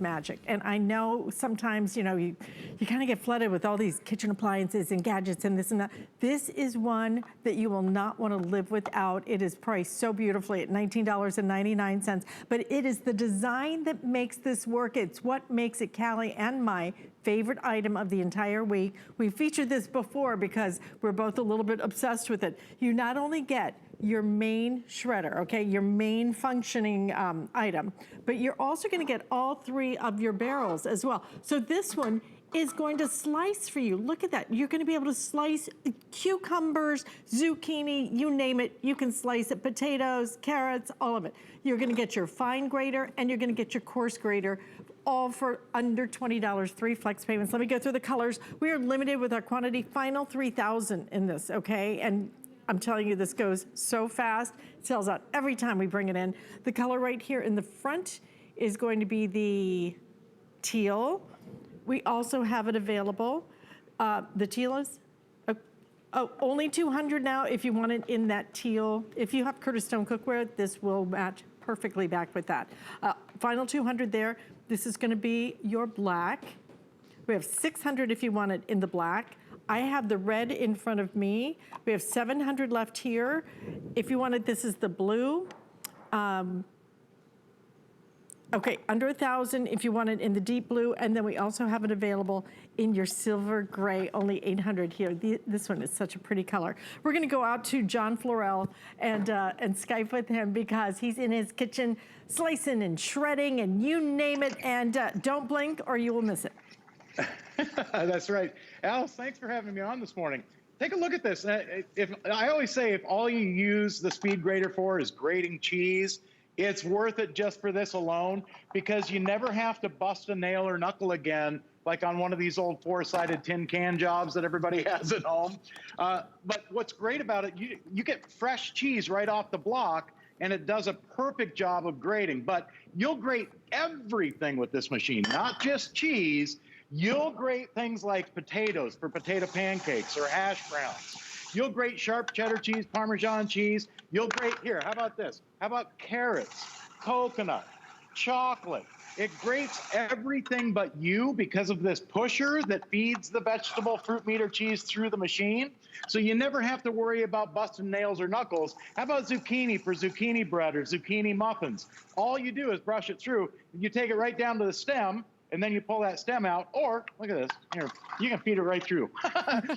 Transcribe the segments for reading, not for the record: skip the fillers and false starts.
magic. And I know sometimes, you know, you kind of get flooded with all these kitchen appliances and gadgets and this and that. This is one that you will not want to live without. It is priced so beautifully at $19.99, but it is the design that makes this work. It's what makes it Callie and my favorite item of the entire week. We featured this before because we're both a little bit obsessed with it. You not only get your main shredder, okay, your main functioning item, but you're also gonna get all three of your barrels as well. So this one is going to slice for you. Look at that. You're gonna be able to slice cucumbers, zucchini, you name it, you can slice it, potatoes, carrots, all of it. You're gonna get your fine grater and you're gonna get your coarse grater, all for under $20, 3 flex payments. Let me go through the colors. We are limited with our quantity, final 3,000 in this, okay? And I'm telling you, this goes so fast. It sells out every time we bring it in. The color right here in the front is going to be the teal. We also have it available. The teal is, only 200 now if you want it in that teal. If you have Curtis Stone cookware, this will match perfectly back with that. Final 200 there. This is gonna be your black. We have 600 if you want it in the black. I have the red in front of me. We have 700 left here. If you want it, this is the blue. Okay, under 1,000 if you want it in the deep blue, and then we also have it available in your silver gray, only 800 here. This one is such a pretty color. We're gonna go out to John Florell and Skype with him because he's in his kitchen slicing and shredding and you name it, and don't blink or you will miss it. That's right. Alice, thanks for having me on this morning. Take a look at this. I always say if all you use the speed grater for is grating cheese, it's worth it just for this alone, because you never have to bust a nail or knuckle again, like on one of these old 4-sided tin can jobs that everybody has at home. But what's great about it, you get fresh cheese right off the block, and it does a perfect job of grating. But you'll grate everything with this machine, not just cheese. You'll grate things like potatoes for potato pancakes or hash browns. You'll grate sharp cheddar cheese, Parmesan cheese. You'll grate, here, how about this? How about carrots, coconut, chocolate? It grates everything but you because of this pusher that feeds the vegetable, fruit, meat, or cheese through the machine. So you never have to worry about busting nails or knuckles. How about zucchini for zucchini bread or zucchini muffins? All you do is brush it through. You take it right down to the stem, and then you pull that stem out, or look at this, here, you can feed it right through.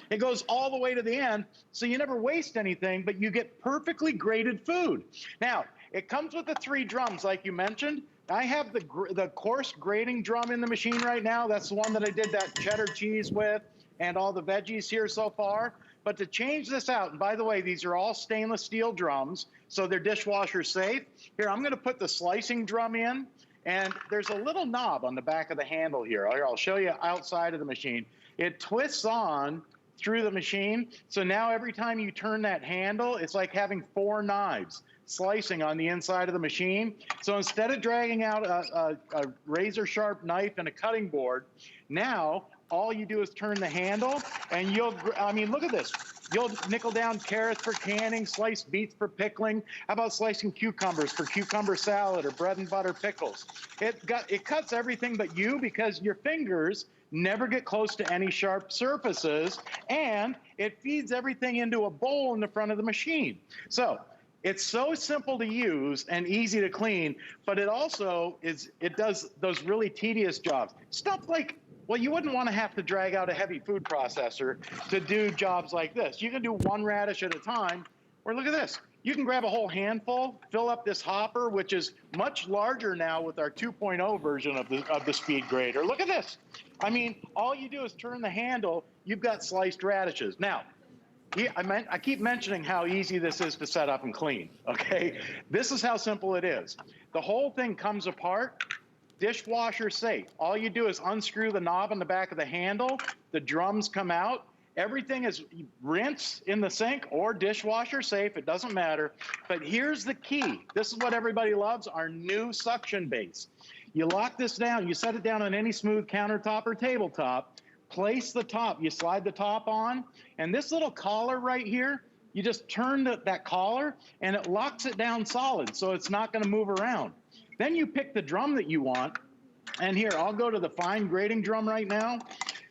It goes all the way to the end, so you never waste anything, but you get perfectly grated food. Now, it comes with the 3 drums, like you mentioned. I have the coarse grating drum in the machine right now. That's the one that I did that cheddar cheese with and all the veggies here so far. But to change this out, and by the way, these are all stainless steel drums, so they're dishwasher safe. Here, I'm gonna put the slicing drum in. And there's a little knob on the back of the handle here. I'll show you outside of the machine. It twists on through the machine. So now every time you turn that handle, it's like having 4 knives slicing on the inside of the machine. So instead of dragging out a razor sharp knife and a cutting board, now all you do is turn the handle and I mean, look at this. You'll nickel down carrots for canning, sliced beets for pickling. How about slicing cucumbers for cucumber salad or bread and butter pickles? It cuts everything but you, because your fingers never get close to any sharp surfaces, and it feeds everything into a bowl in the front of the machine. So it's so simple to use and easy to clean, but it also it does those really tedious jobs. Stuff like, well, you wouldn't want to have to drag out a heavy food processor to do jobs like this. You can do 1 radish at a time, or look at this. You can grab a whole handful, fill up this hopper, which is much larger now with our 2.0 version of the speed grater. Look at this. I mean, all you do is turn the handle, you've got sliced radishes. Now, I keep mentioning how easy this is to set up and clean, okay? This is how simple it is. The whole thing comes apart, dishwasher safe. All you do is unscrew the knob on the back of the handle, the drums come out, everything is rinse in the sink or dishwasher safe, it doesn't matter. But here's the key. This is what everybody loves, our new suction base. You lock this down, you set it down on any smooth countertop or tabletop, place the top, you slide the top on, and this little collar right here, you just turn that collar and it locks it down solid so it's not gonna move around. Then you pick the drum that you want, And here, I'll go to the fine grating drum right now.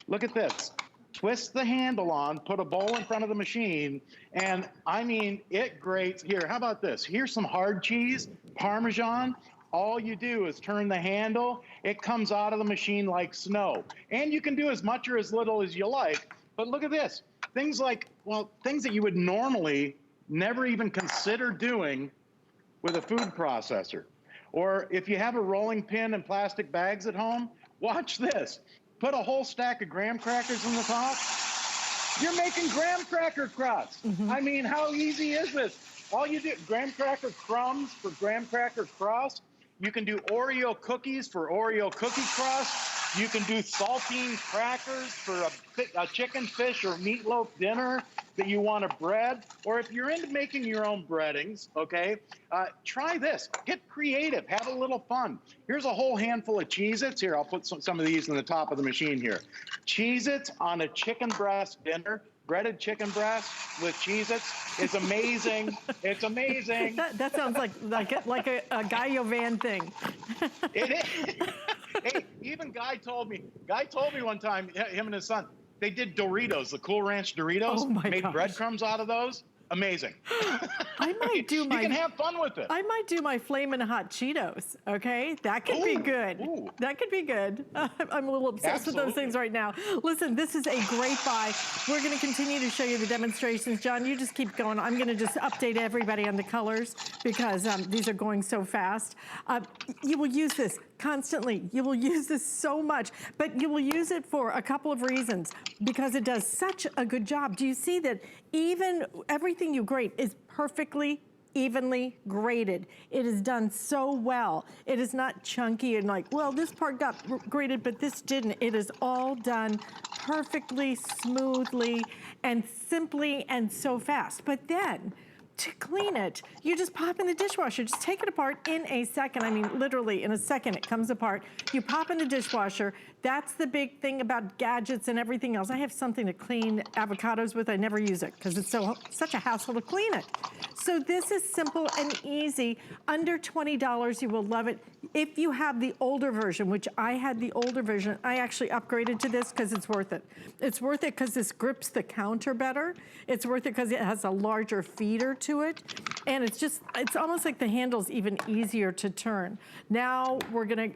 Look at this. Twist the handle on, put a bowl in front of the machine, and I mean, it grates. Here, how about this? Here's some hard cheese, Parmesan. All you do is turn the handle. It comes out of the machine like snow. And you can do as much or as little as you like. But look at this. Things like, well, things that you would normally never even consider doing with a food processor. Or if you have a rolling pin and plastic bags at home, watch this. Put a whole stack of graham crackers in the top. You're making graham cracker crust. I mean, how easy is this? All you do, graham cracker crumbs for graham cracker crust. You can do Oreo cookies for Oreo cookie crust. You can do saltine crackers for a chicken, fish, or meatloaf dinner that you want to bread. Or if you're into making your own breadings, okay, try this. Get creative. Have a little fun. Here's a whole handful of Cheez-Its. Here, I'll put some of these in the top of the machine here. Cheez-Its on a chicken breast dinner. Breaded chicken breast with Cheez-Its. It's amazing. It's amazing. That sounds like a Gallo Van thing. It is. Hey, even Guy told me one time, him and his son, they did Doritos, the Cool Ranch Doritos. Oh my made gosh. breadcrumbs out of those. Amazing. I might do my. You can have fun with it. I might do my Flamin' Hot Cheetos. Okay, that could be good. Ooh. That could be good. I'm a little obsessed with those things right now. Listen, this is a great buy. We're going to continue to show you the demonstrations. John, you just keep going. I'm going to just update everybody on the colors because these are going so fast. You will use this constantly. You will use this so much, but you will use it for a couple of reasons because it does such a good job. Do you see that even everything you grate is perfectly evenly grated? It is done so well. It is not chunky and like, well, this part got grated, but this didn't. It is all done perfectly, smoothly, and simply and so fast. But then, to clean it, you just pop in the dishwasher. Just take it apart in a second. I mean, literally in a second it comes apart. You pop in the dishwasher. That's the big thing about gadgets and everything else. I have something to clean avocados with. I never use it because it's such a hassle to clean it. So this is simple and easy. Under $20, you will love it. If you have the older version, which I had the older version, I actually upgraded to this because it's worth it. It's worth it because this grips the counter better. It's worth it because it has a larger feeder to it. And it's almost like the handle's even easier to turn. Now we're gonna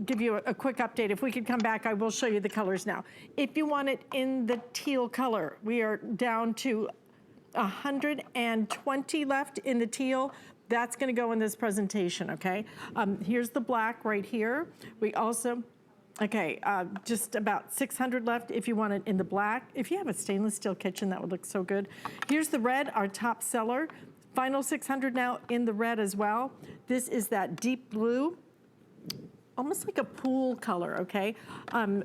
give you a quick update. If we could come back, I will show you the colors now. If you want it in the teal color, we are down to 120 left in the teal. That's gonna go in this presentation, okay? Here's the black right here. We also, okay, just about 600 left if you want it in the black. If you have a stainless steel kitchen, that would look so good. Here's the red, our top seller. Final 600 now in the red as well. This is that deep blue, almost like a pool color, okay?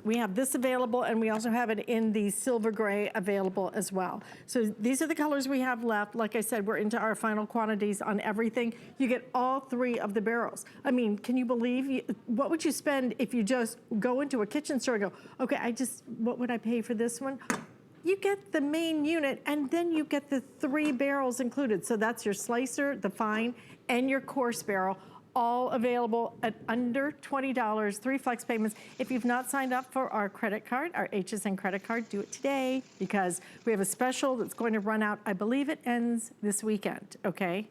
We have this available, and we also have it in the silver gray available as well. So these are the colors we have left. Like I said, we're into our final quantities on everything. You get all 3 of the barrels. I mean, can you believe, what would you spend if you just go into a kitchen store and go, okay, what would I pay for this one? You get the main unit, and then you get the 3 barrels included. So that's your slicer, the fine, and your coarse barrel, all available at under $20, 3 flex payments. If you've not signed up for our credit card, our HSN credit card, do it today because we have a special that's going to run out. I believe it ends this weekend, okay?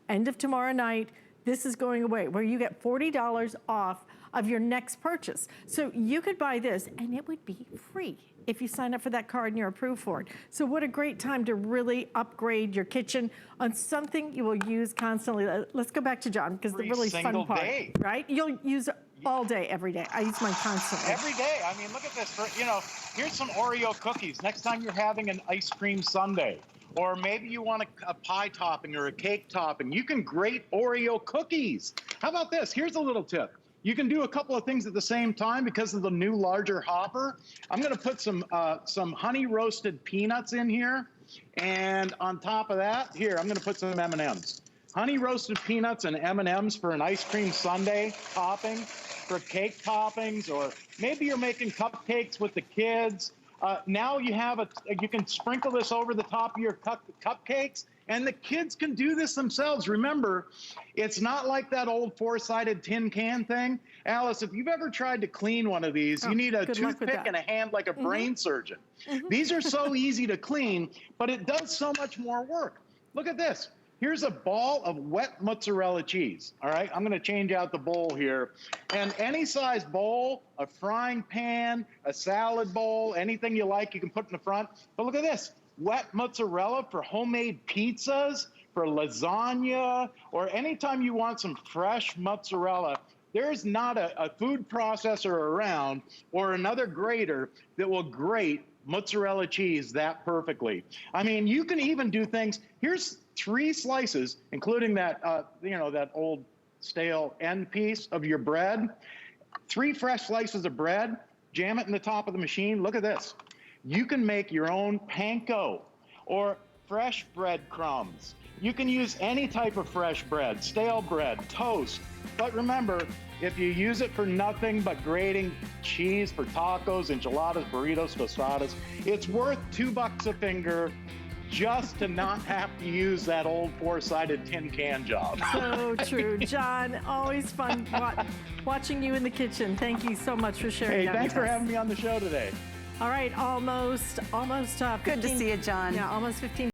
End of tomorrow night. This is going away where you get $40 off of your next purchase. So you could buy this and it would be free if you sign up for that card and you're approved for it. So what a great time to really upgrade your kitchen on something you will use constantly. Let's go back to John because the really fun part, right? You'll use it all day, every day. I use mine constantly. Every day. I mean, look at this. Here's some Oreo cookies. Next time you're having an ice cream sundae, or maybe you want a pie topping or a cake topping, you can grate Oreo cookies. How about this? Here's a little tip. You can do a couple of things at the same time because of the new larger hopper. I'm gonna put some honey roasted peanuts in here. And on top of that, here, I'm gonna put some M&Ms. Honey roasted peanuts and M&Ms for an ice cream sundae topping, for cake toppings, or maybe you're making cupcakes with the kids. Now you can sprinkle this over the top of your cupcakes And the kids can do this themselves. Remember, it's not like that old four-sided tin can thing. Alice, if you've ever tried to clean one of these, you need a toothpick and a hand like a brain surgeon. These are so easy to clean, but it does so much more work. Look at this. Here's a ball of wet mozzarella cheese, all right? I'm gonna change out the bowl here. And any size bowl, a frying pan, a salad bowl, anything you like, you can put in the front. But look at this, wet mozzarella for homemade pizzas, for lasagna, or anytime you want some fresh mozzarella. There's not a food processor around or another grater that will grate mozzarella cheese that perfectly. I mean, you can even do things. Here's 3 slices, including that, that old stale end piece of your bread. 3 fresh slices of bread, jam it in the top of the machine. Look at this. You can make your own panko or fresh breadcrumbs. You can use any type of fresh bread, stale bread, toast. But remember, if you use it for nothing but grating cheese for tacos, enchiladas, burritos, tostadas, it's worth $2 a finger just to not have to use that old four-sided tin can job. So true. John, always fun watching you in the kitchen. Thank you so much for sharing Hey, that thanks with for us. having me on the show today. All right, almost Good to see you, John. Yeah, almost 15